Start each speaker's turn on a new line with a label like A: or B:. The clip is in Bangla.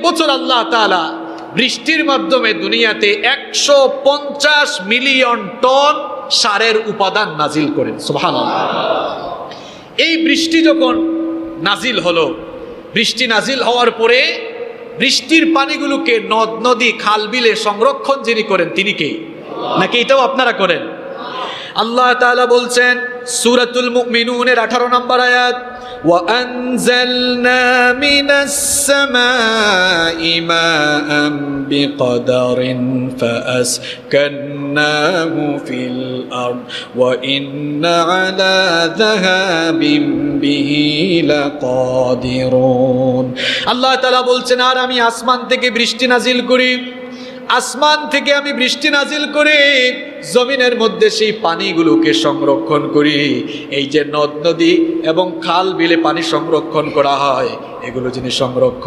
A: বছর আল্লাহ তাআলা বৃষ্টির মাধ্যমে দুনিয়াতে 150 মিলিয়ন টন সারের উপাদান নাজিল করেন। সুবহানাল্লাহ। এই বৃষ্টি যখন নাজিল হলো, বৃষ্টি নাজিল হওয়ার পরে বৃষ্টির পানিগুলোকে নদ নদী খাল বিলে সংরক্ষণ যিনি করেন তিনি কে? নাকি এটাও আপনারা করেন? আল্লাহ তাআলা বলছেন সূরাতুল মুমিনুনের 18 নম্বর আয়াত, ওয়া আনজালনা মিনাস সামাই মাআন বিকদারিন ফাআসকান্নাহু ফিল আরদ ওয়া ইন্না আলা যাহাবিন বিহি লাকাদিরুন। আল্লাহ তাআলা বলছেন, আর আমি আসমান থেকে বৃষ্টি নাজিল করি, আসমান থেকে আমি বৃষ্টি নাজিল করে জমিনের মধ্যে সেই পানিগুলোকে সংরক্ষণ করি। এই যে নদ নদী এবং খাল বিলে পানি সংরক্ষণ করা হয়, এগুলো যিনি সংরক্ষণ